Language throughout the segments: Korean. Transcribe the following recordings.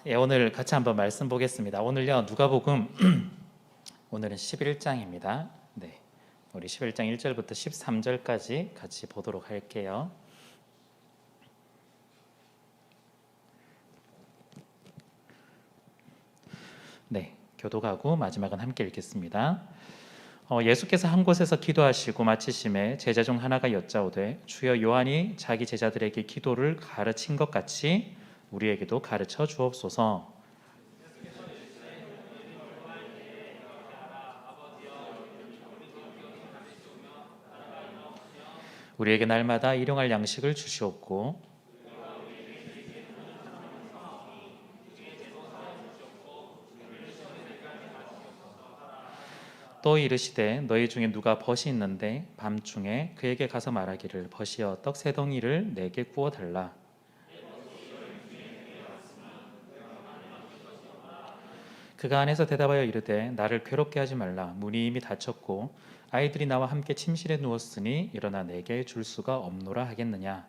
예, 오늘 같이 한번 말씀 보겠습니다. 오늘요 누가복음 오늘은 11장입니다. 네, 우리 11장 1절부터 13절까지 같이 보도록 할게요. 네, 교독하고 마지막은 함께 읽겠습니다. 예수께서 한 곳에서 기도하시고 마치심에 제자 중 하나가 여짜오되 주여 요한이 자기 제자들에게 기도를 가르친 것 같이 우리에게도 가르쳐 주옵소서. 우리에게 날마다 일용할 양식을 주시옵고 또 이르시되 너희 중에 누가 벗이 있는데 밤중에 그에게 가서 말하기를 벗이여 떡 세 덩이를 내게 구워 달라. 그가 안에서 대답하여 이르되 나를 괴롭게 하지 말라. 문이 이미 닫혔고 아이들이 나와 함께 침실에 누웠으니 일어나 내게 줄 수가 없노라 하겠느냐.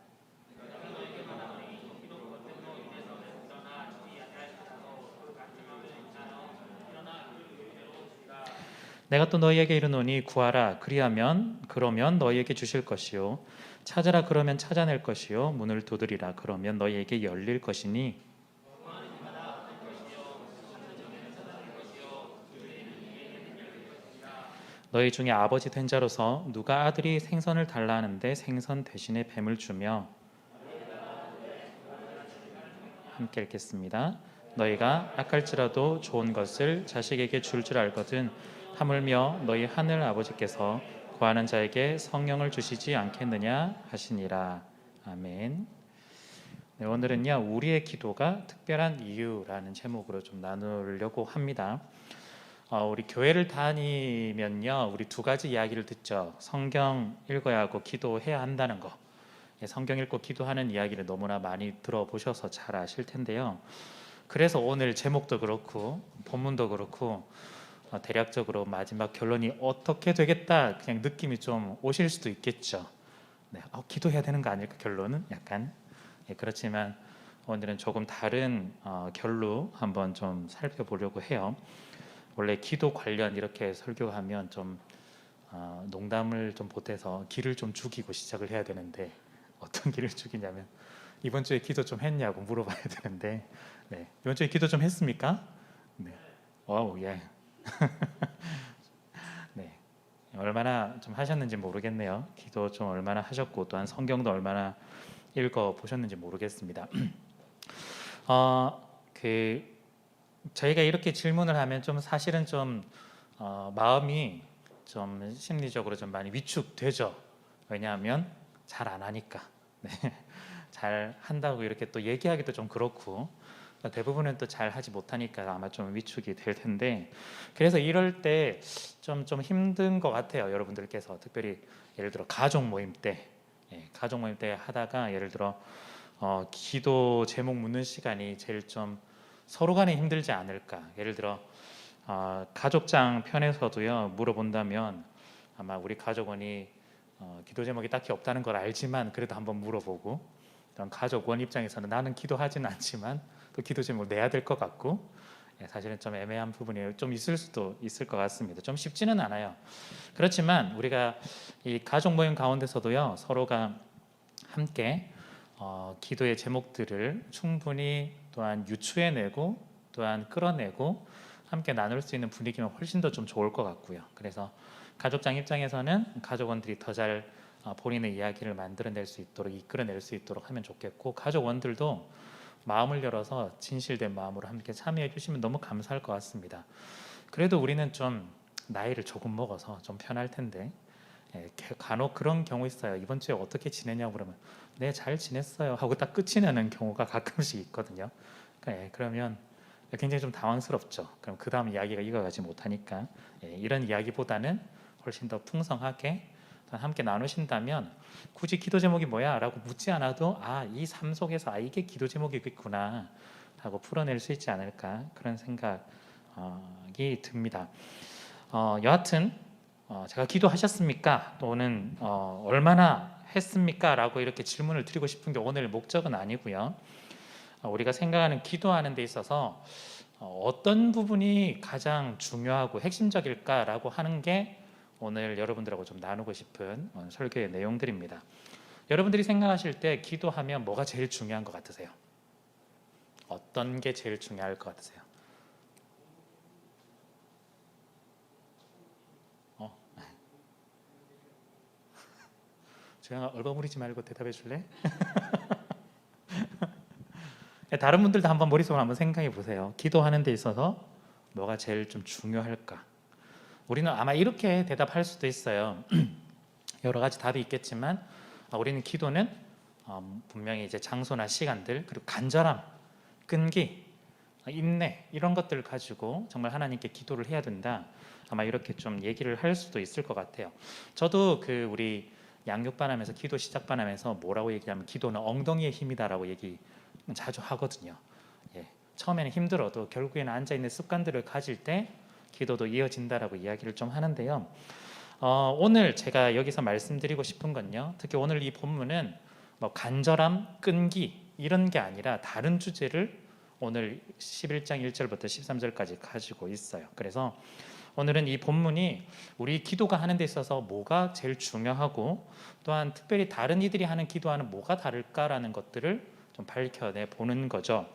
내가 또 너희에게 이르노니 구하라 그러면 너희에게 주실 것이요 찾으라 그러면 찾아낼 것이요 문을 두드리라 그러면 너희에게 열릴 것이니 너희 중에 아버지 된 자로서 누가 아들이 생선을 달라 하는데 생선 대신에 뱀을 주며 함께 읽겠습니다. 너희가 악할지라도 좋은 것을 자식에게 줄 알거든 하물며 너희 하늘 아버지께서 구하는 자에게 성령을 주시지 않겠느냐 하시니라. 아멘. 네, 오늘은요 우리의 기도가 특별한 이유라는 제목으로 좀 나누려고 합니다. 우리 교회를 다니면요 우리 두 가지 이야기를 듣죠. 성경 읽어야 하고 기도해야 한다는 거. 성경 읽고 기도하는 이야기를 너무나 많이 들어보셔서 잘 아실 텐데요. 그래서 오늘 제목도 그렇고 본문도 그렇고 대략적으로 마지막 결론이 어떻게 되겠다 그냥 느낌이 좀 오실 수도 있겠죠. 네, 기도해야 되는 거 아닐까 결론은 약간 그렇지만 오늘은 조금 다른 결로 한번 좀 살펴보려고 해요. 원래 기도 관련 이렇게 설교하면 좀 농담을 좀 보태서 기를 좀 죽이고 시작을 해야 되는데 어떤 기를 죽이냐면 이번 주에 기도 좀 했냐고 물어봐야 되는데 네, 이번 주에 기도 좀 했습니까? 네, 와우 예. 네, 얼마나 좀 하셨는지 모르겠네요. 기도 좀 얼마나 하셨고 또한 성경도 얼마나 읽어 보셨는지 모르겠습니다. 그 저희가 이렇게 질문을 하면 좀 사실은 좀 마음이 좀 심리적으로 좀 많이 위축되죠. 왜냐하면 잘 안 하니까. 네. 잘 한다고 이렇게 또 얘기하기도 좀 그렇고 대부분은 또 잘 하지 못하니까 아마 좀 위축이 될 텐데 그래서 이럴 때 좀 힘든 것 같아요. 여러분들께서 특별히 예를 들어 가족 모임 때 가족 모임 때 하다가 예를 들어 기도 제목 묻는 시간이 제일 좀 서로 간에 힘들지 않을까. 예를 들어 가족장 편에서도요 물어본다면 아마 우리 가족원이 기도 제목이 딱히 없다는 걸 알지만 그래도 한번 물어보고 가족원 입장에서는 나는 기도하지는 않지만 또 기도 제목을 내야 될 것 같고 사실은 좀 애매한 부분이 좀 있을 수도 있을 것 같습니다. 좀 쉽지는 않아요. 그렇지만 우리가 이 가족 모임 가운데서도요 서로가 함께 기도의 제목들을 충분히 또한 유추해내고 또한 끌어내고 함께 나눌 수 있는 분위기면 훨씬 더 좀 좋을 것 같고요. 그래서 가족장 입장에서는 가족원들이 더 잘 본인의 이야기를 만들어낼 수 있도록 이끌어낼 수 있도록 하면 좋겠고 가족원들도 마음을 열어서 진실된 마음으로 함께 참여해 주시면 너무 감사할 것 같습니다. 그래도 우리는 좀 나이를 조금 먹어서 좀 편할 텐데 간혹 그런 경우 있어요. 이번 주에 어떻게 지내냐고 그러면 네, 잘 지냈어요 하고 딱 끝이 나는 경우가 가끔씩 있거든요. 그러면 굉장히 좀 당황스럽죠. 그럼 그 다음 이야기가 이어가지 못하니까 이런 이야기보다는 훨씬 더 풍성하게 함께 나누신다면 굳이 기도 제목이 뭐야? 라고 묻지 않아도 이 삶 속에서 이게 기도 제목이겠구나 하고 풀어낼 수 있지 않을까 그런 생각이 듭니다. 여하튼 제가 기도하셨습니까? 또는 얼마나 했습니까? 라고 이렇게 질문을 드리고 싶은 게 오늘 목적은 아니고요. 우리가 생각하는 기도하는 데 있어서 어떤 부분이 가장 중요하고 핵심적일까라고 하는 게 오늘 여러분들하고 좀 나누고 싶은 설교의 내용들입니다. 여러분들이 생각하실 때 기도하면 뭐가 제일 중요한 것 같으세요? 어떤 게 제일 중요할 것 같으세요? 조영아, 얼버무리지 말고 대답해 줄래? 다른 분들도 한번 머릿속으로 한번 생각해 보세요. 기도하는 데 있어서 뭐가 제일 좀 중요할까? 우리는 아마 이렇게 대답할 수도 있어요. 여러 가지 답이 있겠지만 우리는 기도는 분명히 이제 장소나 시간들, 그리고 간절함, 끈기, 인내, 이런 것들을 가지고 정말 하나님께 기도를 해야 된다. 아마 이렇게 좀 얘기를 할 수도 있을 것 같아요. 저도 우리 양육반하면서 기도 시작반하면서 뭐라고 얘기하면 기도는 엉덩이의 힘이다라고 얘기 자주 하거든요. 처음에는 힘들어도 결국에는 앉아있는 습관들을 가질 때 기도도 이어진다라고 이야기를 좀 하는데요. 오늘 제가 여기서 말씀드리고 싶은 건요, 특히 오늘 이 본문은 뭐 간절함, 끈기 이런 게 아니라 다른 주제를 오늘 11장 1절부터 13절까지 가지고 있어요. 그래서 오늘은 이 본문이 우리 기도가 하는 데 있어서 뭐가 제일 중요하고, 또한 특별히 다른 이들이 하는 기도와는 뭐가 다를까라는 것들을 좀 밝혀내 보는 거죠.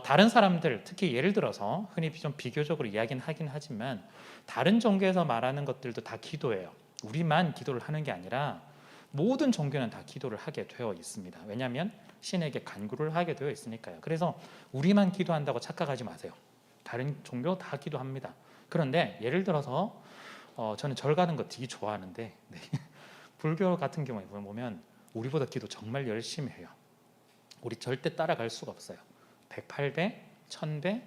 다른 사람들, 특히 예를 들어서 흔히 좀 비교적으로 이야기는 하긴 하지만 다른 종교에서 말하는 것들도 다 기도예요. 우리만 기도를 하는 게 아니라 모든 종교는 다 기도를 하게 되어 있습니다. 왜냐하면 신에게 간구를 하게 되어 있으니까요. 그래서 우리만 기도한다고 착각하지 마세요. 다른 종교 다 기도합니다. 그런데 예를 들어서 저는 절 가는 거 되게 좋아하는데 불교 같은 경우에 보면 우리보다 기도 정말 열심히 해요. 우리 절대 따라갈 수가 없어요. 108배, 1000배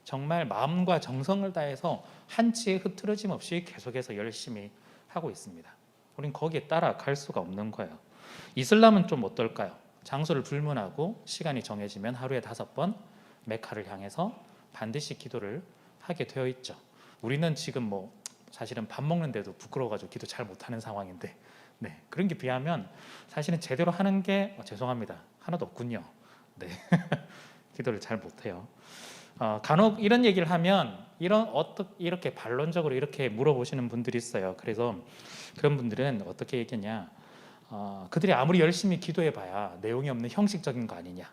정말 마음과 정성을 다해서 한치의 흐트러짐 없이 계속해서 열심히 하고 있습니다. 우린 거기에 따라갈 수가 없는 거예요. 이슬람은 좀 어떨까요? 장소를 불문하고 시간이 정해지면 하루에 5번 메카를 향해서 반드시 기도를 하게 되어 있죠. 우리는 지금 사실은 밥 먹는데도 부끄러워가지고 기도 잘 못하는 상황인데 그런 게 비하면 사실은 제대로 하는 게 죄송합니다. 하나도 없군요. 기도를 잘 못해요. 간혹 이런 얘기를 하면 이렇게 반론적으로 이렇게 물어보시는 분들이 있어요. 그래서 그런 분들은 어떻게 얘기하냐, 그들이 아무리 열심히 기도해봐야 내용이 없는 형식적인 거 아니냐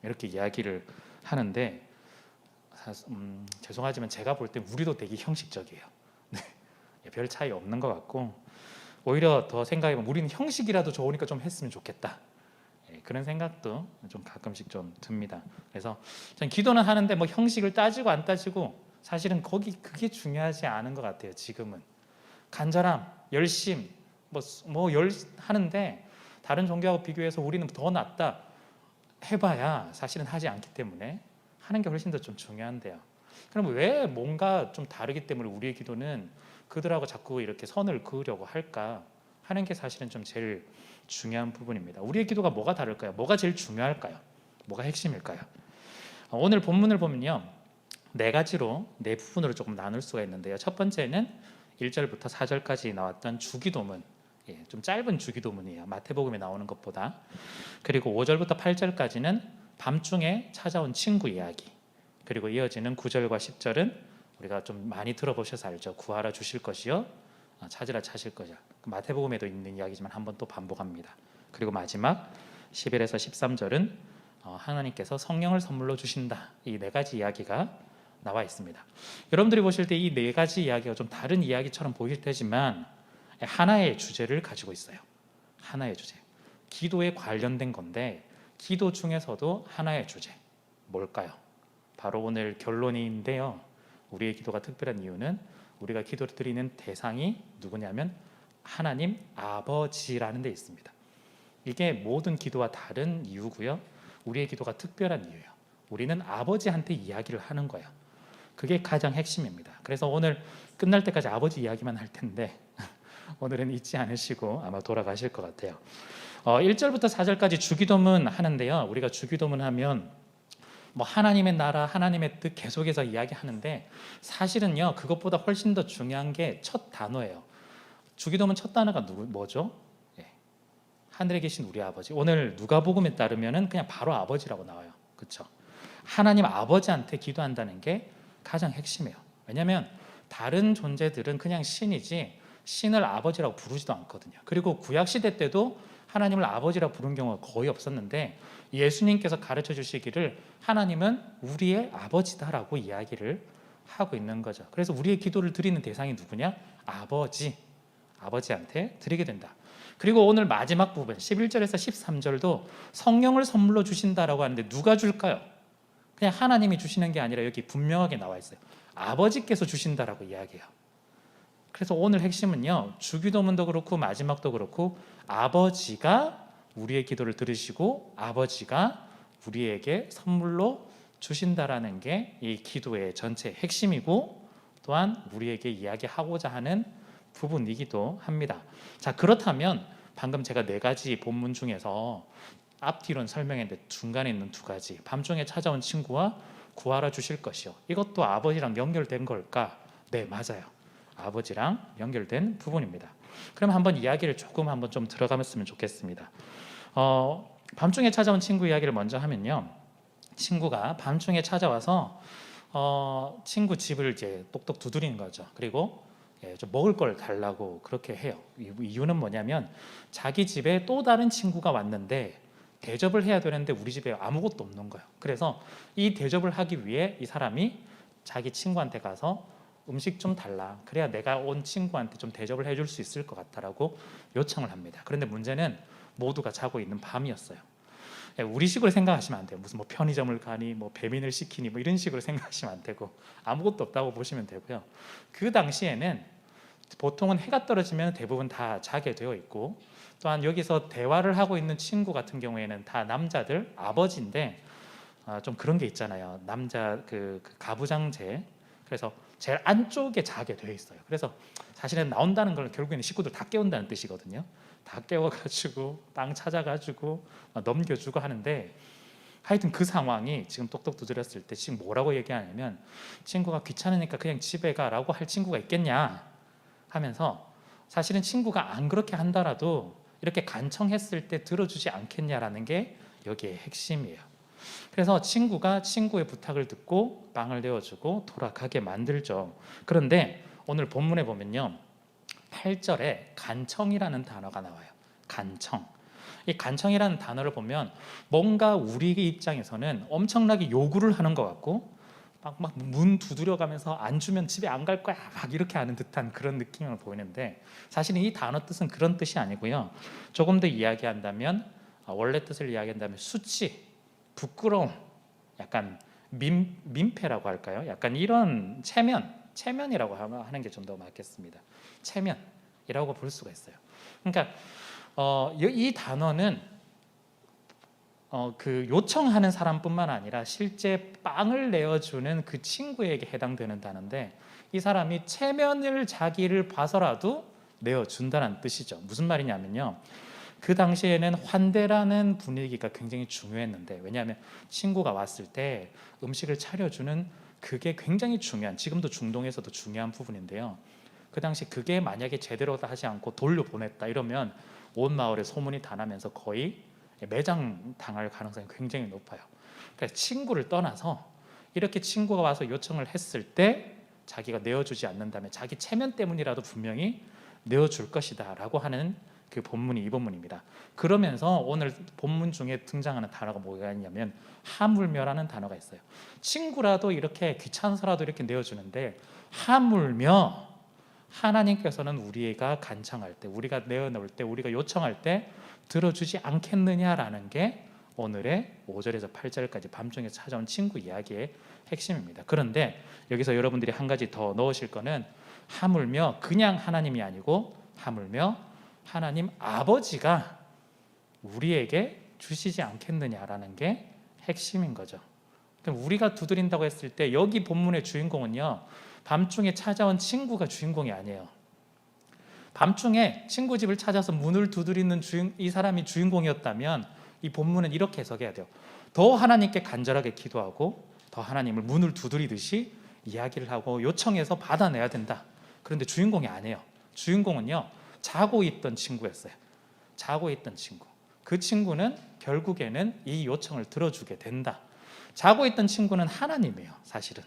이렇게 이야기를 하는데 죄송하지만 제가 볼 때 우리도 되게 형식적이에요. 별 차이 없는 것 같고, 오히려 더 생각해보면 우리는 형식이라도 좋으니까 좀 했으면 좋겠다, 그런 생각도 좀 가끔씩 좀 듭니다. 그래서 전 기도는 하는데 형식을 따지고 안 따지고 사실은 그게 중요하지 않은 것 같아요. 지금은 간절함, 열심 하는데 다른 종교하고 비교해서 우리는 더 낫다 해봐야 사실은 하지 않기 때문에 하는 게 훨씬 더 좀 중요한데요. 그럼 왜 뭔가 좀 다르기 때문에 우리의 기도는 그들하고 자꾸 이렇게 선을 그으려고 할까 하는 게 사실은 좀 제일 중요한 부분입니다. 우리의 기도가 뭐가 다를까요? 뭐가 제일 중요할까요? 뭐가 핵심일까요? 오늘 본문을 보면요, 4가지로 4부분으로 조금 나눌 수가 있는데요. 첫 번째는 1절부터 4절까지 나왔던 주기도문, 좀 짧은 주기도문이에요. 마태복음에 나오는 것보다. 그리고 5절부터 8절까지는 밤중에 찾아온 친구 이야기, 그리고 이어지는 9절과 10절은 우리가 좀 많이 들어보셔서 알죠. 구하라 주실 것이요, 찾으라 찾을 것이야. 마태복음에도 있는 이야기지만 한번 또 반복합니다. 그리고 마지막 11에서 13절은 하나님께서 성령을 선물로 주신다. 이 4가지 이야기가 나와 있습니다. 여러분들이 보실 때 이 4가지 이야기가 좀 다른 이야기처럼 보일 테지만 하나의 주제를 가지고 있어요. 하나의 주제, 기도에 관련된 건데, 기도 중에서도 하나의 주제 뭘까요? 바로 오늘 결론인데요, 우리의 기도가 특별한 이유는 우리가 기도를 드리는 대상이 누구냐면 하나님 아버지라는 데 있습니다. 이게 모든 기도와 다른 이유고요, 우리의 기도가 특별한 이유예요. 우리는 아버지한테 이야기를 하는 거예요. 그게 가장 핵심입니다. 그래서 오늘 끝날 때까지 아버지 이야기만 할 텐데 오늘은 잊지 않으시고 아마 돌아가실 것 같아요. 1절부터 4절까지 주기도문 하는데요, 우리가 주기도문 하면 하나님의 나라, 하나님의 뜻 계속해서 이야기하는데 사실은요, 그것보다 훨씬 더 중요한 게 첫 단어예요. 주기도문 첫 단어가 뭐죠? 하늘에 계신 우리 아버지. 오늘 누가복음에 따르면은 그냥 바로 아버지라고 나와요. 그렇죠? 하나님 아버지한테 기도한다는 게 가장 핵심이에요. 왜냐하면 다른 존재들은 그냥 신이지 신을 아버지라고 부르지도 않거든요. 그리고 구약 시대 때도 하나님을 아버지라고 부른 경우가 거의 없었는데 예수님께서 가르쳐 주시기를 하나님은 우리의 아버지다라고 이야기를 하고 있는 거죠. 그래서 우리의 기도를 드리는 대상이 누구냐? 아버지한테 드리게 된다. 그리고 오늘 마지막 부분 11절에서 13절도 성령을 선물로 주신다라고 하는데 누가 줄까요? 그냥 하나님이 주시는 게 아니라 여기 분명하게 나와 있어요. 아버지께서 주신다라고 이야기해요. 그래서 오늘 핵심은요, 주기도문도 그렇고 마지막도 그렇고 아버지가 우리의 기도를 들으시고 아버지가 우리에게 선물로 주신다라는 게 이 기도의 전체 핵심이고 또한 우리에게 이야기하고자 하는 부분이기도 합니다. 자, 그렇다면 방금 제가 4가지 본문 중에서 앞뒤론 설명했는데 중간에 있는 2가지, 밤중에 찾아온 친구와 구하라 주실 것이요, 이것도 아버지랑 연결된 걸까? 네, 맞아요. 아버지랑 연결된 부분입니다. 그럼 한번 이야기를 조금 한번 좀 들어가면 좋겠습니다. 밤중에 찾아온 친구 이야기를 먼저 하면요, 친구가 밤중에 찾아와서 친구 집을 이제 똑똑 두드리는 거죠. 그리고 좀 먹을 걸 달라고 그렇게 해요. 이유는 뭐냐면 자기 집에 또 다른 친구가 왔는데 대접을 해야 되는데 우리 집에 아무것도 없는 거예요. 그래서 이 대접을 하기 위해 이 사람이 자기 친구한테 가서 음식 좀 달라, 그래야 내가 온 친구한테 좀 대접을 해줄 수 있을 것 같다라고 요청을 합니다. 그런데 문제는 모두가 자고 있는 밤이었어요. 우리식으로 생각하시면 안 돼요. 무슨 뭐 편의점을 가니 뭐 배민을 시키니 뭐 이런 식으로 생각하시면 안 되고 아무것도 없다고 보시면 되고요. 그 당시에는 보통은 해가 떨어지면 대부분 다 자게 되어 있고, 또한 여기서 대화를 하고 있는 친구 같은 경우에는 다 남자들, 아버지인데 좀 그런 게 있잖아요. 남자 그 가부장제, 그래서 제일 안쪽에 자게 되어 있어요. 그래서 사실은 나온다는 걸 결국에는 식구들 다 깨운다는 뜻이거든요. 다 깨워가지고 땅 찾아가지고 넘겨주고 하는데, 하여튼 그 상황이 지금 똑똑 두드렸을 때 지금 뭐라고 얘기하냐면, 친구가 귀찮으니까 그냥 집에 가라고 할 친구가 있겠냐 하면서, 사실은 친구가 안 그렇게 한다라도 이렇게 간청했을 때 들어주지 않겠냐라는 게 여기의 핵심이에요. 그래서 친구가 친구의 부탁을 듣고 빵을 내어주고 돌아가게 만들죠. 그런데 오늘 본문에 보면요, 8절에 간청이라는 단어가 나와요. 간청. 이 간청이라는 단어를 보면 뭔가 우리 입장에서는 엄청나게 요구를 하는 것 같고 막 문 두드려가면서 안 주면 집에 안 갈 거야 막 이렇게 하는 듯한 그런 느낌을 보이는데, 사실은 이 단어 뜻은 그런 뜻이 아니고요. 조금 더 이야기한다면, 원래 뜻을 이야기한다면 수치, 부끄러움, 약간 민폐라고 할까요? 약간 이런 체면이라고 하는 게 좀 더 맞겠습니다. 체면이라고 볼 수가 있어요. 그러니까 이 단어는 그 요청하는 사람뿐만 아니라 실제 빵을 내어주는 그 친구에게 해당되는 단어인데, 이 사람이 체면을 자기를 봐서라도 내어준다는 뜻이죠. 무슨 말이냐면요, 그 당시에는 환대라는 분위기가 굉장히 중요했는데, 왜냐하면 친구가 왔을 때 음식을 차려주는 그게 굉장히 중요한, 지금도 중동에서도 중요한 부분인데요, 그 당시 그게 만약에 제대로 하지 않고 돌려보냈다 이러면 온 마을에 소문이 다 나면서 거의 매장 당할 가능성이 굉장히 높아요. 그래서 친구를 떠나서 이렇게 친구가 와서 요청을 했을 때 자기가 내어주지 않는다면 자기 체면 때문이라도 분명히 내어줄 것이다 라고 하는 그 본문이 이 본문입니다. 그러면서 오늘 본문 중에 등장하는 단어가 뭐가 있냐면 하물며라는 단어가 있어요. 친구라도 이렇게 귀찮아서라도 이렇게 내어주는데, 하물며 하나님께서는 우리가 간청할 때, 우리가 내어놓을 때, 우리가 요청할 때 들어주지 않겠느냐라는 게 오늘의 5절에서 8절까지 밤중에 찾아온 친구 이야기의 핵심입니다. 그런데 여기서 여러분들이 한 가지 더 넣으실 거는, 하물며 그냥 하나님이 아니고 하물며 하나님 아버지가 우리에게 주시지 않겠느냐라는 게 핵심인 거죠. 그럼 우리가 두드린다고 했을 때 여기 본문의 주인공은요, 밤중에 찾아온 친구가 주인공이 아니에요. 밤중에 친구 집을 찾아서 문을 두드리는 이 사람이 주인공이었다면 이 본문은 이렇게 해석해야 돼요. 더 하나님께 간절하게 기도하고 더 하나님을 문을 두드리듯이 이야기를 하고 요청해서 받아내야 된다. 그런데 주인공이 아니에요. 주인공은요, 자고 있던 친구였어요. 자고 있던 친구. 그 친구는 결국에는 이 요청을 들어주게 된다. 자고 있던 친구는 하나님이에요. 사실은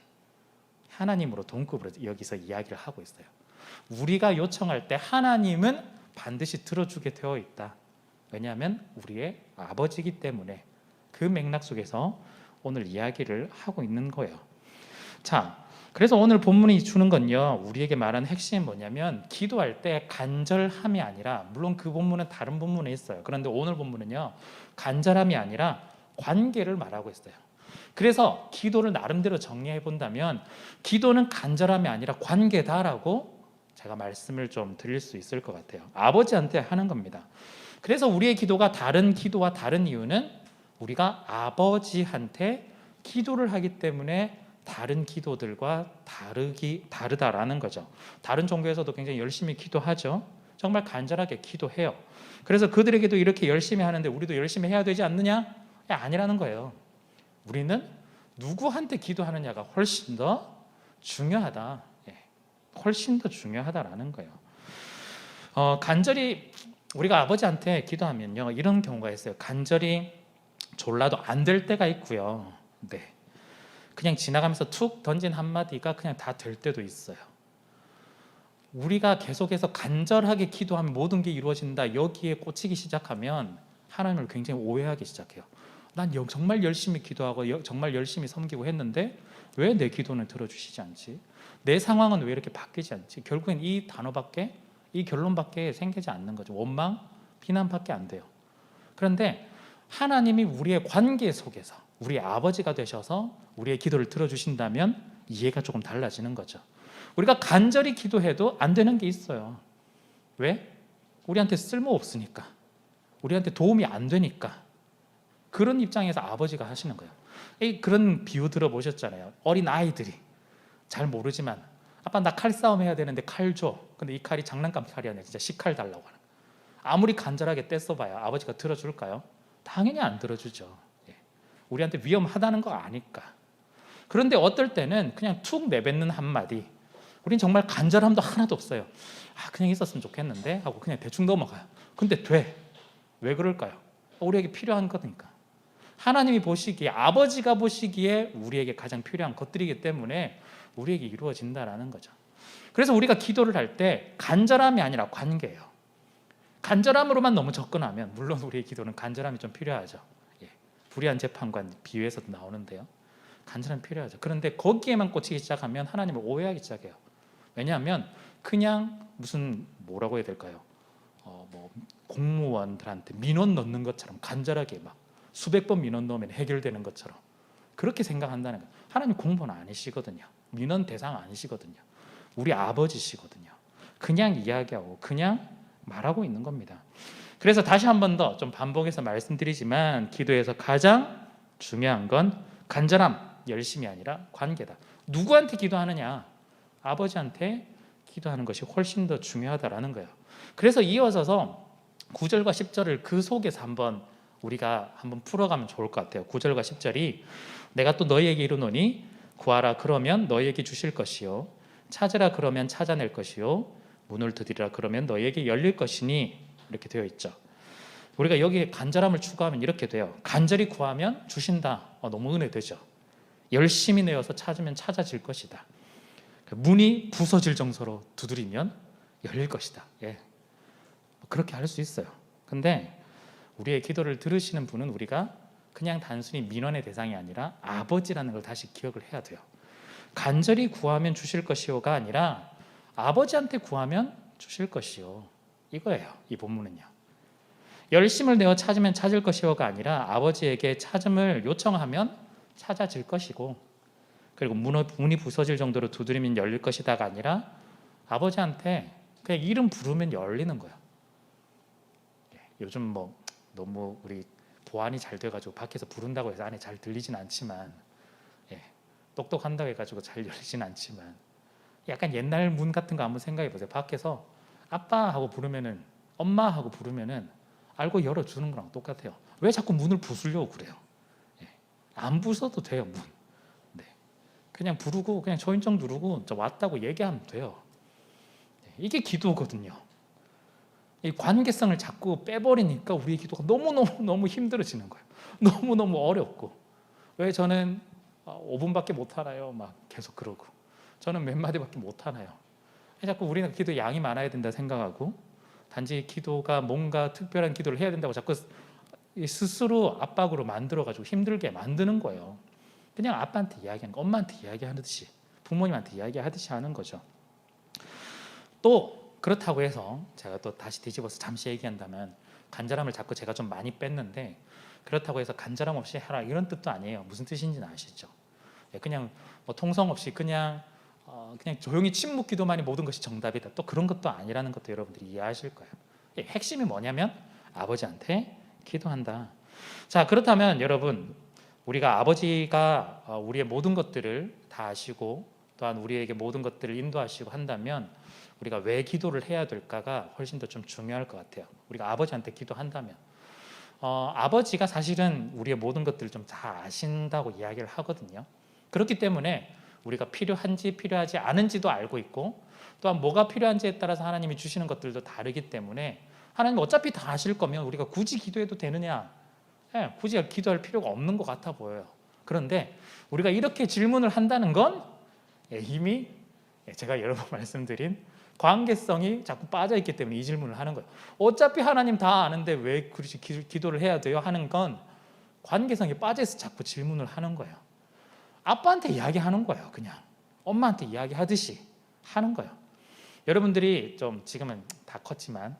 하나님으로 동급으로 여기서 이야기를 하고 있어요. 우리가 요청할 때 하나님은 반드시 들어주게 되어 있다. 왜냐하면 우리의 아버지이기 때문에. 그 맥락 속에서 오늘 이야기를 하고 있는 거예요. 자, 그래서 오늘 본문이 주는 건요, 우리에게 말하는 핵심은 뭐냐면 기도할 때 간절함이 아니라, 물론 그 본문은 다른 본문에 있어요. 그런데 오늘 본문은요, 간절함이 아니라 관계를 말하고 있어요. 그래서 기도를 나름대로 정리해 본다면 기도는 간절함이 아니라 관계다라고 제가 말씀을 좀 드릴 수 있을 것 같아요. 아버지한테 하는 겁니다. 그래서 우리의 기도가 다른 기도와 다른 이유는 우리가 아버지한테 기도를 하기 때문에 다른 기도들과 다르다라는 거죠. 다른 종교에서도 굉장히 열심히 기도하죠. 정말 간절하게 기도해요. 그래서 그들에게도 이렇게 열심히 하는데 우리도 열심히 해야 되지 않느냐? 아니라는 거예요. 우리는 누구한테 기도하느냐가 훨씬 더 중요하다. 훨씬 더 중요하다라는 거예요. 간절히 우리가 아버지한테 기도하면요, 이런 경우가 있어요. 간절히 졸라도 안 될 때가 있고요. 네. 그냥 지나가면서 툭 던진 한마디가 그냥 다 될 때도 있어요. 우리가 계속해서 간절하게 기도하면 모든 게 이루어진다, 여기에 꽂히기 시작하면 하나님을 굉장히 오해하기 시작해요. 난 정말 열심히 기도하고 정말 열심히 섬기고 했는데 왜 내 기도는 들어주시지 않지? 내 상황은 왜 이렇게 바뀌지 않지? 결국엔 이 단어밖에, 이 결론밖에 생기지 않는 거죠. 원망, 비난밖에 안 돼요. 그런데 하나님이 우리의 관계 속에서 우리의 아버지가 되셔서 우리의 기도를 들어주신다면 이해가 조금 달라지는 거죠. 우리가 간절히 기도해도 안 되는 게 있어요. 왜? 우리한테 쓸모없으니까, 우리한테 도움이 안 되니까. 그런 입장에서 아버지가 하시는 거예요. 그런 비유 들어보셨잖아요. 어린 아이들이 잘 모르지만 아빠 나 칼싸움 해야 되는데 칼 줘. 근데 이 칼이 장난감 칼이 아니라 진짜 식칼 달라고 하는 거예요. 아무리 간절하게 떼써봐야 아버지가 들어줄까요? 당연히 안 들어주죠. 우리한테 위험하다는 거 아니까. 그런데 어떨 때는 그냥 툭 내뱉는 한마디, 우린 정말 간절함도 하나도 없어요. 그냥 있었으면 좋겠는데 하고 그냥 대충 넘어가요. 근데 돼. 왜 그럴까요? 우리에게 필요한 거니까. 하나님이 보시기에, 아버지가 보시기에 우리에게 가장 필요한 것들이기 때문에 우리에게 이루어진다라는 거죠. 그래서 우리가 기도를 할 때 간절함이 아니라 관계예요. 간절함으로만 너무 접근하면, 물론 우리의 기도는 간절함이 좀 필요하죠. 불의한 재판관 비유에서도 나오는데요. 간절함이 필요하죠. 그런데 거기에만 꽂히기 시작하면 하나님을 오해하기 시작해요. 왜냐하면 그냥 무슨 뭐라고 해야 될까요? 공무원들한테 민원 넣는 것처럼 간절하게 막 수백 번 민원 넣으면 해결되는 것처럼 그렇게 생각한다는 거예요. 하나님 공무원 아니시거든요. 민원 대상 아니시거든요. 우리 아버지시거든요. 그냥 이야기하고 그냥 말하고 있는 겁니다. 그래서 다시 한 번 더 좀 반복해서 말씀드리지만 기도에서 가장 중요한 건 간절함, 열심이 아니라 관계다. 누구한테 기도하느냐? 아버지한테 기도하는 것이 훨씬 더 중요하다라는 거예요. 그래서 이어져서 9절과 10절을 그 속에서 우리가 한번 풀어가면 좋을 것 같아요. 9절과 10절이 내가 또 너희에게 이르노니 구하라 그러면 너희에게 주실 것이요 찾으라 그러면 찾아낼 것이요 문을 두드리라 그러면 너희에게 열릴 것이니, 이렇게 되어 있죠. 우리가 여기에 간절함을 추구하면 이렇게 돼요. 간절히 구하면 주신다. 너무 은혜되죠. 열심히 내어서 찾으면 찾아질 것이다. 문이 부서질 정도로 두드리면 열릴 것이다. 그렇게 할 수 있어요. 근데 우리의 기도를 들으시는 분은 우리가 그냥 단순히 민원의 대상이 아니라 아버지라는 걸 다시 기억을 해야 돼요. 간절히 구하면 주실 것이요가 아니라 아버지한테 구하면 주실 것이요, 이거예요. 이 본문은요. 열심을 내어 찾으면 찾을 것이요가 아니라 아버지에게 찾음을 요청하면 찾아질 것이고, 그리고 문이 부서질 정도로 두드리면 열릴 것이다가 아니라 아버지한테 그냥 이름 부르면 열리는 거예요. 요즘 너무 우리 보안이 잘 돼가지고 밖에서 부른다고 해서 안에 잘 들리진 않지만, 똑똑한다고 해가지고 잘 열리진 않지만, 약간 옛날 문 같은 거 한번 생각해 보세요. 밖에서 아빠 하고 부르면은, 엄마 하고 부르면은 알고 열어주는 거랑 똑같아요. 왜 자꾸 문을 부수려고 그래요? 안 부숴도 돼요, 문. 그냥 부르고 그냥 초인종 누르고 저 왔다고 얘기하면 돼요. 이게 기도거든요. 이 관계성을 자꾸 빼버리니까 우리의 기도가 너무너무 힘들어지는 거예요. 너무너무 어렵고 왜 저는 5분밖에 못 하나요? 막 계속 그러고 저는 몇 마디밖에 못 하나요? 자꾸 우리는 기도 양이 많아야 된다 생각하고 단지 기도가 뭔가 특별한 기도를 해야 된다고 자꾸 스스로 압박으로 만들어가지고 힘들게 만드는 거예요. 그냥 아빠한테 이야기하는 거, 엄마한테 이야기하듯이 부모님한테 이야기하듯이 하는 거죠. 또 그렇다고 해서 제가 또 다시 뒤집어서 잠시 얘기한다면 간절함을 자꾸 제가 좀 많이 뺐는데 그렇다고 해서 간절함 없이 해라 이런 뜻도 아니에요. 무슨 뜻인지는 아시죠? 그냥 뭐 통성 없이 그냥 조용히 침묵 기도만이 모든 것이 정답이다. 또 그런 것도 아니라는 것도 여러분들이 이해하실 거예요. 핵심이 뭐냐면 아버지한테 기도한다. 자, 그렇다면 여러분 우리가 아버지가 우리의 모든 것들을 다 아시고 또한 우리에게 모든 것들을 인도하시고 한다면 우리가 왜 기도를 해야 될까가 훨씬 더 좀 중요할 것 같아요. 우리가 아버지한테 기도한다면 아버지가 사실은 우리의 모든 것들을 좀 다 아신다고 이야기를 하거든요. 그렇기 때문에 우리가 필요한지 필요하지 않은지도 알고 있고 또한 뭐가 필요한지에 따라서 하나님이 주시는 것들도 다르기 때문에 하나님 어차피 다 아실 거면 우리가 굳이 기도해도 되느냐? 굳이 기도할 필요가 없는 것 같아 보여요. 그런데 우리가 이렇게 질문을 한다는 건 이미 제가 여러 번 말씀드린 관계성이 자꾸 빠져있기 때문에 이 질문을 하는 거예요. 어차피 하나님 다 아는데 왜 굳이 기도를 해야 돼요? 하는 건 관계성이 빠져서 자꾸 질문을 하는 거예요. 아빠한테 이야기하는 거예요. 그냥 엄마한테 이야기하듯이 하는 거예요. 여러분들이 좀 지금은 다 컸지만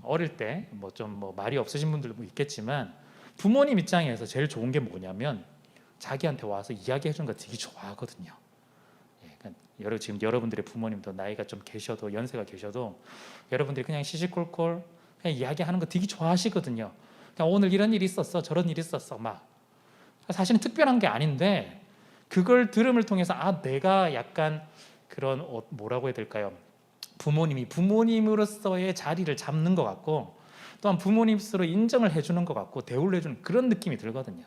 어릴 때 뭐 말이 없으신 분들도 있겠지만 부모님 입장에서 제일 좋은 게 뭐냐면 자기한테 와서 이야기해 주는 거 되게 좋아하거든요. 그러니까 지금 여러분들의 부모님도 나이가 좀 계셔도 연세가 계셔도 여러분들이 그냥 시시콜콜 그냥 이야기하는 거 되게 좋아하시거든요. 그냥 오늘 이런 일이 있었어, 저런 일이 있었어, 막 사실은 특별한 게 아닌데 그걸 들음을 통해서 내가 약간 그런 뭐라고 해야 될까요? 부모님이 부모님으로서의 자리를 잡는 것 같고 또한 부모님으로 인정을 해주는 것 같고 대우를 해주는 그런 느낌이 들거든요.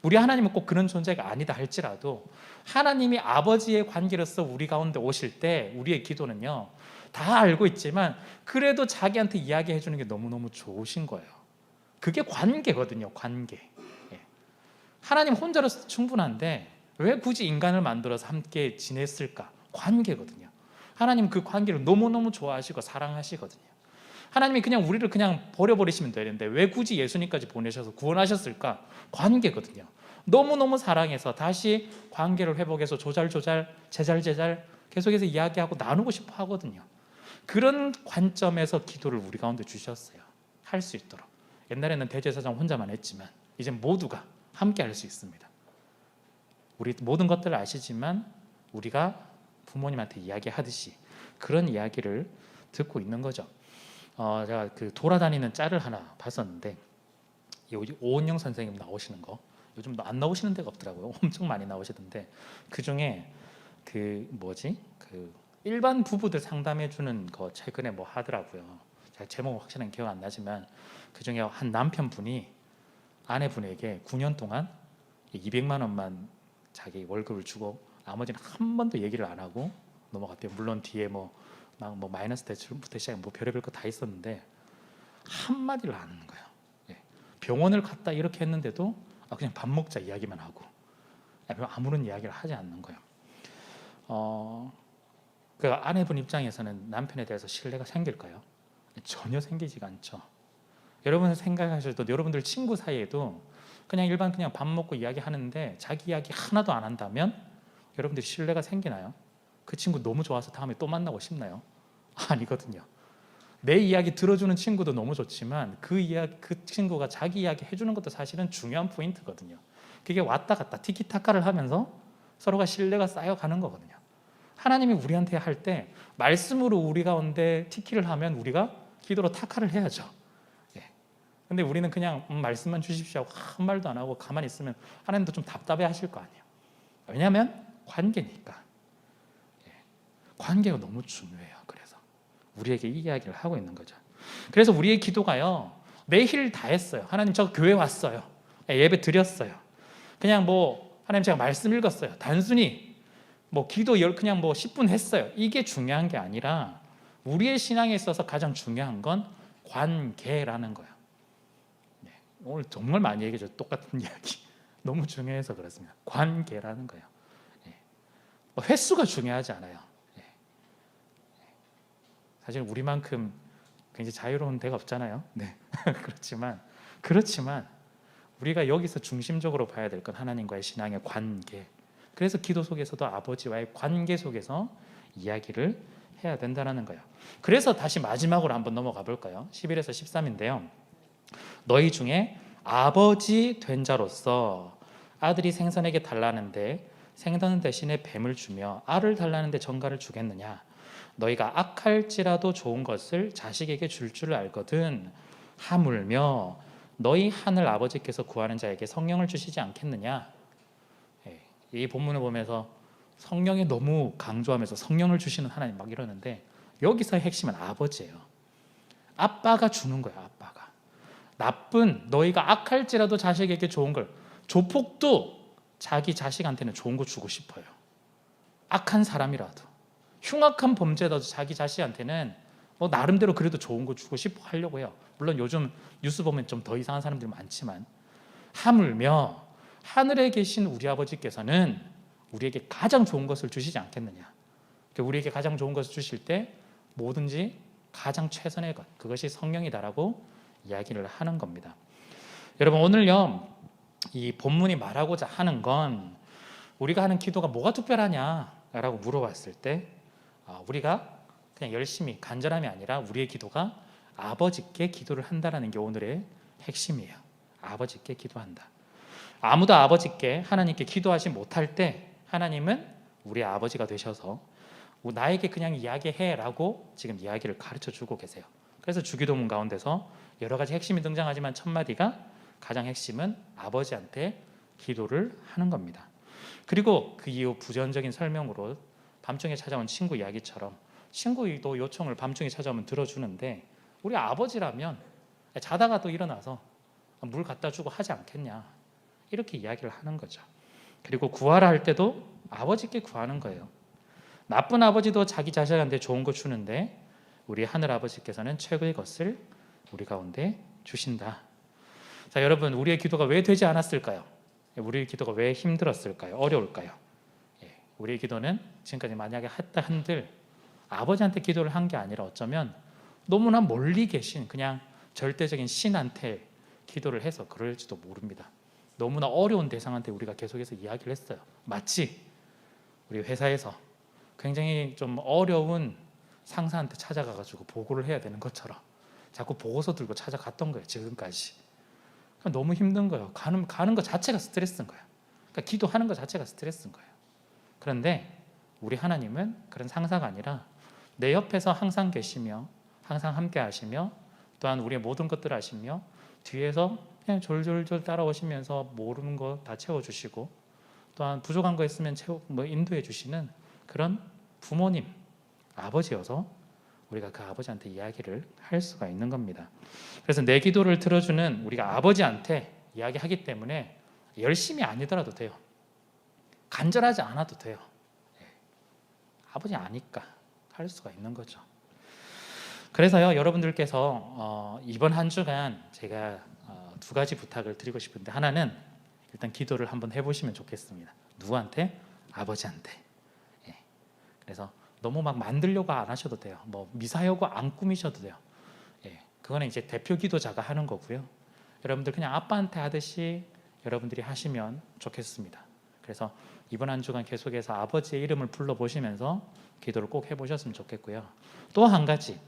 우리 하나님은 꼭 그런 존재가 아니다 할지라도 하나님이 아버지의 관계로서 우리 가운데 오실 때 우리의 기도는요 다 알고 있지만 그래도 자기한테 이야기해 주는 게 너무너무 좋으신 거예요. 그게 관계거든요. 관계. 하나님 혼자로서 충분한데 왜 굳이 인간을 만들어서 함께 지냈을까? 관계거든요. 하나님 그 관계를 너무너무 좋아하시고 사랑하시거든요. 하나님이 그냥 우리를 그냥 버려버리시면 되는데 왜 굳이 예수님까지 보내셔서 구원하셨을까? 관계거든요. 너무너무 사랑해서 다시 관계를 회복해서 조잘조잘 제잘제잘 계속해서 이야기하고 나누고 싶어 하거든요. 그런 관점에서 기도를 우리 가운데 주셨어요. 할 수 있도록. 옛날에는 대제사장 혼자만 했지만 이제 모두가 함께 할 수 있습니다. 우리 모든 것들을 아시지만 우리가 부모님한테 이야기하듯이 그런 이야기를 듣고 있는 거죠. 제가 그 돌아다니는 짤을 하나 봤었는데 오은영 선생님 나오시는 거 요즘 안 나오시는 데가 없더라고요. 엄청 많이 나오시던데 그 중에 그 일반 부부들 상담해 주는 거 최근에 뭐 하더라고요. 제가 제목 확실한 기억 안 나지만 그 중에 한 남편분이 아내분에게 9년 동안 200만 원만 자기 월급을 주고 나머지는 한 번도 얘기를 안 하고 넘어갔대요. 물론 뒤에 뭐 마이너스 대출부터 시작해 뭐 별의별 거 다 있었는데 한 마디를 안 하는 거예요. 병원을 갔다 이렇게 했는데도 그냥 밥 먹자 이야기만 하고 아무런 이야기를 하지 않는 거예요. 그 아내분 입장에서는 남편에 대해서 신뢰가 생길까요? 전혀 생기지가 않죠. 여러분 생각하셔도 여러분들 친구 사이에도 그냥 일반 그냥 밥 먹고 이야기하는데 자기 이야기 하나도 안 한다면 여러분들이 신뢰가 생기나요? 그 친구 너무 좋아서 다음에 또 만나고 싶나요? 아니거든요. 내 이야기 들어주는 친구도 너무 좋지만 그 친구가 자기 이야기 해주는 것도 사실은 중요한 포인트거든요. 그게 왔다 갔다 티키타카를 하면서 서로가 신뢰가 쌓여가는 거거든요. 하나님이 우리한테 할 때 말씀으로 우리 가운데 티키를 하면 우리가 기도로 타카를 해야죠. 근데 우리는 그냥 말씀만 주십시오 하고 한 말도 안 하고 가만히 있으면 하나님도 좀 답답해 하실 거 아니에요. 왜냐하면 관계니까. 관계가 너무 중요해요. 그래서 우리에게 이 이야기를 하고 있는 거죠. 그래서 우리의 기도가요 매일 다 했어요. 하나님 저 교회 왔어요. 예배 드렸어요. 그냥 하나님 제가 말씀 읽었어요. 단순히 기도 그냥 10분 했어요. 이게 중요한 게 아니라 우리의 신앙에 있어서 가장 중요한 건 관계라는 거예요. 오늘 정말 많이 얘기해줘. 똑같은 이야기. 너무 중요해서 그렇습니다. 관계라는 거예요. 예. 뭐 횟수가 중요하지 않아요. 예. 사실 우리만큼 굉장히 자유로운 데가 없잖아요. 네. 그렇지만 우리가 여기서 중심적으로 봐야 될 건 하나님과의 신앙의 관계. 그래서 기도 속에서도 아버지와의 관계 속에서 이야기를 해야 된다는 거예요. 그래서 다시 마지막으로 한번 넘어가 볼까요? 11에서 13인데요. 너희 중에 아버지 된 자로서 아들이 생선에게 달라는데 생선 대신에 뱀을 주며 알을 달라는데 정갈을 주겠느냐? 너희가 악할지라도 좋은 것을 자식에게 줄 줄 알거든. 하물며 너희 하늘 아버지께서 구하는 자에게 성령을 주시지 않겠느냐? 이 본문을 보면서 성령에 너무 강조하면서 성령을 주시는 하나님 막 이러는데 여기서의 핵심은 아버지예요. 아빠가 주는 거예요. 아빠가. 나쁜 너희가 악할지라도 자식에게 좋은 걸, 조폭도 자기 자식한테는 좋은 거 주고 싶어요. 악한 사람이라도, 흉악한 범죄라도 자기 자식한테는 뭐 나름대로 그래도 좋은 거 주고 싶어 하려고 해요. 물론 요즘 뉴스 보면 좀 더 이상한 사람들이 많지만, 하물며 하늘에 계신 우리 아버지께서는 우리에게 가장 좋은 것을 주시지 않겠느냐. 우리에게 가장 좋은 것을 주실 때 뭐든지 가장 최선의 것, 그것이 성령이다라고 이야기를 하는 겁니다. 여러분, 오늘요 이 본문이 말하고자 하는 건, 우리가 하는 기도가 뭐가 특별하냐라고 물어봤을 때 우리가 그냥 열심히 간절함이 아니라 우리의 기도가 아버지께 기도를 한다라는 게 오늘의 핵심이에요. 아버지께 기도한다. 아무도 아버지께, 하나님께 기도하지 못할 때 하나님은 우리 아버지가 되셔서 나에게 그냥 이야기해라고 지금 이야기를 가르쳐 주고 계세요. 그래서 주기도문 가운데서 여러 가지 핵심이 등장하지만 첫 마디가, 가장 핵심은 아버지한테 기도를 하는 겁니다. 그리고 그 이후 부전적인 설명으로 밤중에 찾아온 친구 이야기처럼 친구도 요청을 밤중에 찾아오면 들어주는데, 우리 아버지라면 자다가 또 일어나서 물 갖다 주고 하지 않겠냐, 이렇게 이야기를 하는 거죠. 그리고 구하라 할 때도 아버지께 구하는 거예요. 나쁜 아버지도 자기 자식한테 좋은 거 주는데 우리 하늘 아버지께서는 최고의 것을 우리 가운데 주신다. 자, 여러분, 우리의 기도가 왜 되지 않았을까요? 우리의 기도가 왜 힘들었을까요? 어려울까요? 우리의 기도는 지금까지 만약에 했다 한들 아버지한테 기도를 한 게 아니라 어쩌면 너무나 멀리 계신 그냥 절대적인 신한테 기도를 해서 그럴지도 모릅니다. 너무나 어려운 대상한테 우리가 계속해서 이야기를 했어요. 마치 우리 회사에서 굉장히 좀 어려운 상사한테 찾아가가지고 보고를 해야 되는 것처럼 자꾸 보고서 들고 찾아갔던 거예요. 지금까지. 너무 힘든 거예요. 가는 것 자체가 스트레스인 거예요. 그러니까 기도하는 것 자체가 스트레스인 거예요. 그런데 우리 하나님은 그런 상사가 아니라 내 옆에서 항상 계시며 항상 함께 하시며 또한 우리의 모든 것들을 아시며 뒤에서 그냥 졸졸졸 따라오시면서 모르는 거 다 채워주시고 또한 부족한 거 있으면 인도해 주시는 그런 부모님, 아버지여서 우리가 그 아버지한테 이야기를 할 수가 있는 겁니다. 그래서 내 기도를 들어주는 우리가 아버지한테 이야기하기 때문에 열심히 아니더라도 돼요. 간절하지 않아도 돼요. 아버지 아니까 할 수가 있는 거죠. 그래서요, 여러분들께서 이번 한 주간 제가 두 가지 부탁을 드리고 싶은데, 하나는 일단 기도를 한번 해보시면 좋겠습니다. 누구한테? 아버지한테. 그래서 너무 막 만들려고 안 하셔도 돼요. 뭐 미사여구 안 꾸미셔도 돼요. 그거는 이제 대표 기도자가 하는 거고요. 여러분들 그냥 아빠한테 하듯이 여러분들이 하시면 좋겠습니다. 그래서 이번 한 주간 계속해서 아버지의 이름을 불러보시면서 기도를 꼭 해보셨으면 좋겠고요. 또 한 가지,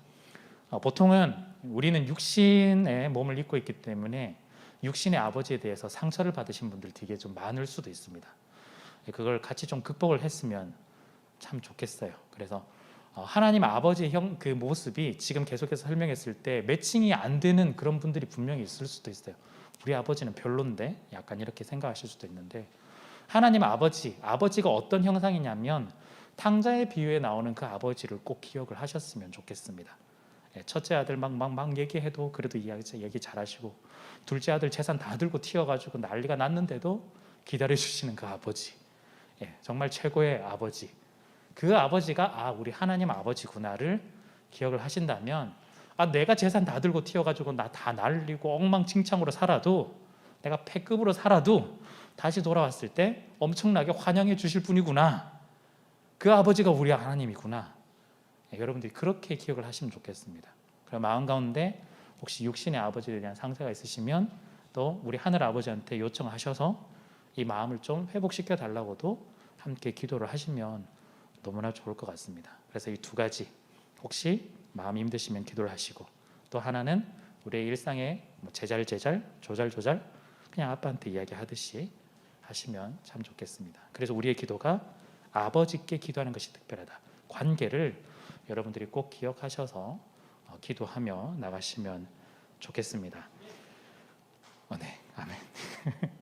보통은 우리는 육신의 몸을 입고 있기 때문에 육신의 아버지에 대해서 상처를 받으신 분들 되게 좀 많을 수도 있습니다. 그걸 같이 좀 극복을 했으면 참 좋겠어요. 그래서 하나님 아버지의 그 모습이 지금 계속해서 설명했을 때 매칭이 안 되는 그런 분들이 분명히 있을 수도 있어요. 우리 아버지는 별론데, 약간 이렇게 생각하실 수도 있는데, 하나님 아버지가 어떤 형상이냐면 탕자의 비유에 나오는 그 아버지를 꼭 기억을 하셨으면 좋겠습니다. 첫째 아들 막 얘기해도 그래도 얘기 잘하시고, 둘째 아들 재산 다 들고 튀어가지고 난리가 났는데도 기다려주시는 그 아버지, 정말 최고의 아버지, 그 아버지가 우리 하나님 아버지구나를 기억을 하신다면, 내가 재산 다 들고 튀어가지고 나 다 날리고 엉망진창으로 살아도, 내가 패급으로 살아도 다시 돌아왔을 때 엄청나게 환영해 주실 분이구나. 그 아버지가 우리 하나님이구나. 여러분들이 그렇게 기억을 하시면 좋겠습니다. 그럼 마음 가운데 혹시 육신의 아버지에 대한 상처가 있으시면 또 우리 하늘 아버지한테 요청하셔서 이 마음을 좀 회복시켜 달라고도 함께 기도를 하시면 너무나 좋을 것 같습니다. 그래서 이 두 가지 혹시 마음이 힘드시면 기도를 하시고, 또 하나는 우리의 일상에 제잘 조잘 그냥 아빠한테 이야기하듯이 하시면 참 좋겠습니다. 그래서 우리의 기도가 아버지께 기도하는 것이 특별하다. 관계를 여러분들이 꼭 기억하셔서 기도하며 나가시면 좋겠습니다. 네, 아멘.